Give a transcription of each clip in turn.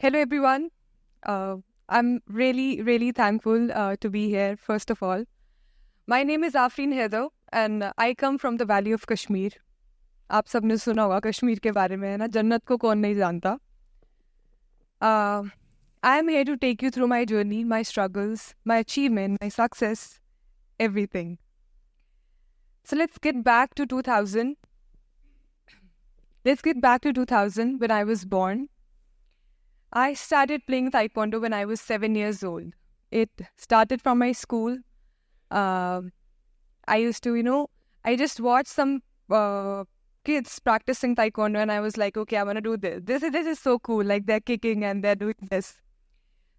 Hello, everyone. I'm really thankful to be here, first of all. My name is Afreen Heather, and I come from the Valley of Kashmir. आप सबने सुना होगा कश्मीर के बारे में, है ना? जन्नत को कौन नहीं जानता? I am here to take you through my journey, my struggles, my achievement, my success, everything. So let's get back to 2000. Let's get back to 2000 when I was born. I started playing Taekwondo when I was 7 years old. It started from my school. I used to, I just watched some kids practicing Taekwondo and I was like, okay, I want to do this. This is so cool. Like they're kicking and they're doing this.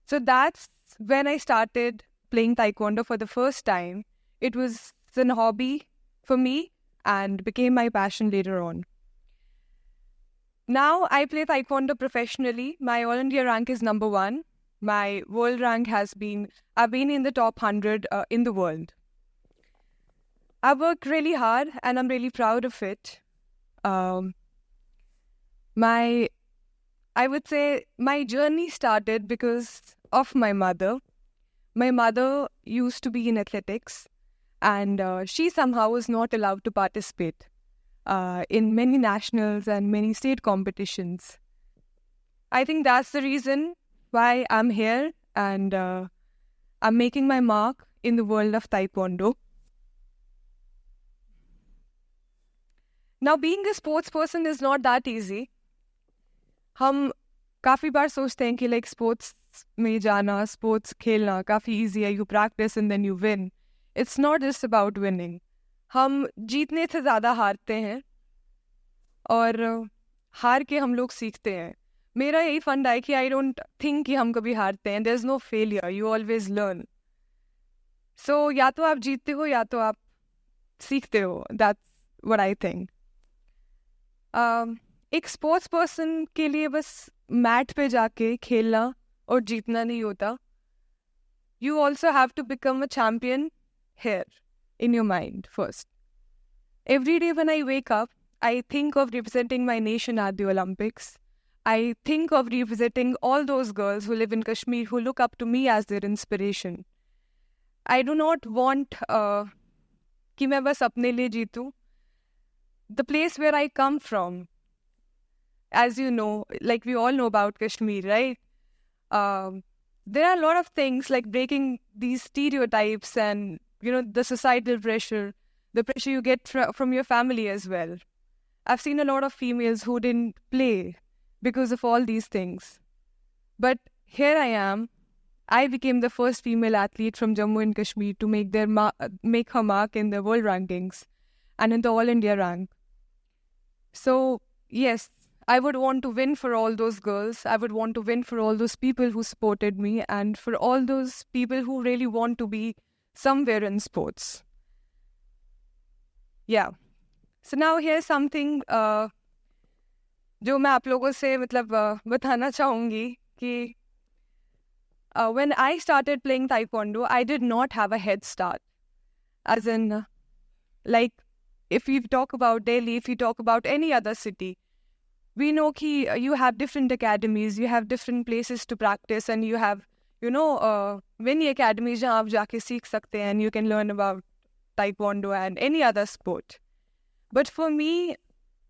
So that's when I started playing Taekwondo for the first time. It was a hobby for me and became my passion later on. Now I play Taekwondo professionally. My All India rank is number 1. My world rank I've been in the top 100 in the world. I worked really hard and I'm really proud of it. I would say my journey started because of my mother. My mother used to be in athletics and she somehow was not allowed to participate in many nationals and many state competitions. I think that's the reason why I'm here and I'm making my mark in the world of Taekwondo. Now, being a sports person is not that easy. हम काफ़ी बार सोचते हैं कि like sports में जाना, sports खेलना काफ़ी easy है. You practice and then you win. It's not just about winning. हम जीतने से ज़्यादा हारते हैं और हार के हम लोग सीखते हैं. मेरा यही फंडा है कि आई डोंट थिंक कि हम कभी हारते हैं. There is no failure, you always learn. So या तो आप जीतते हो या तो आप सीखते हो. That's what I think. एक स्पोर्ट्स पर्सन के लिए बस मैट पे जाके खेलना और जीतना नहीं होता. You also have to become a champion here in your mind first. Every day when I wake up, I think of representing my nation at the Olympics. I think of representing all those girls who live in Kashmir who look up to me as their inspiration. I do not want कि मैं बस अपने लिए जीतूं. The place where I come from, as you know, like we all know about Kashmir, right? There are a lot of things like breaking these stereotypes and the societal pressure, the pressure you get from your family as well. I've seen a lot of females who didn't play because of all these things. But here I am. I became the first female athlete from Jammu and Kashmir to make her mark in the world rankings and in the All India rank. So, yes, I would want to win for all those girls. I would want to win for all those people who supported me and for all those people who really want to be somewhere in sports. Yeah. So now here's something जो मैं आप लोगों से बताना चाहूँगी कि when I started playing Taekwondo, I did not have a head start. As in, like, if we talk about Delhi, if we talk about any other city, we know कि you have different academies, you have different places to practice and you have many academies जहाँ आप जाके सीख सकते हैं and you can learn about Taekwondo and any other sport. But for me,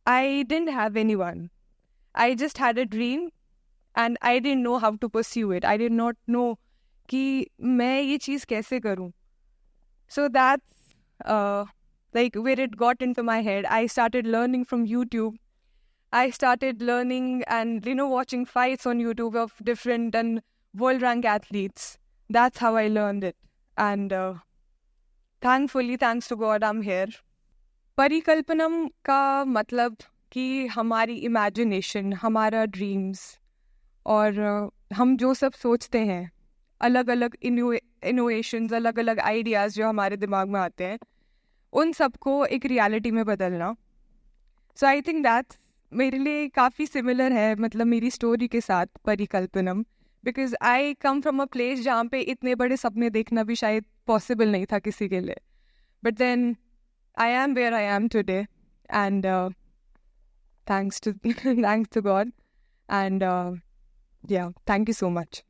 I didn't have anyone. I just had a dream and I didn't know how to pursue it. I did not know कि मैं ये चीज़ कैसे करूँ. So that's like where it got into my head. I started learning from YouTube. I started learning and watching fights on YouTube of different and world rank athletes. That's how I learned it. And thankfully, thanks to God, I'm here. परिकल्पनम का मतलब कि हमारी imagination, हमारा dreams और हम जो सब सोचते हैं, अलग अलग इनोवेशंस, अलग अलग आइडियाज़ जो हमारे दिमाग में आते हैं, उन सबको एक रियलिटी में बदलना. सो आई थिंक दैट्स मेरे लिए काफ़ी सिमिलर है, मतलब मेरी स्टोरी के साथ परिकल्पनम. Because I come from a place जहाँ पे इतने बड़े सपने देखना भी शायद पॉसिबल नहीं था किसी के लिए. But then I am where I am today and thanks to God. And Yeah, thank you so much.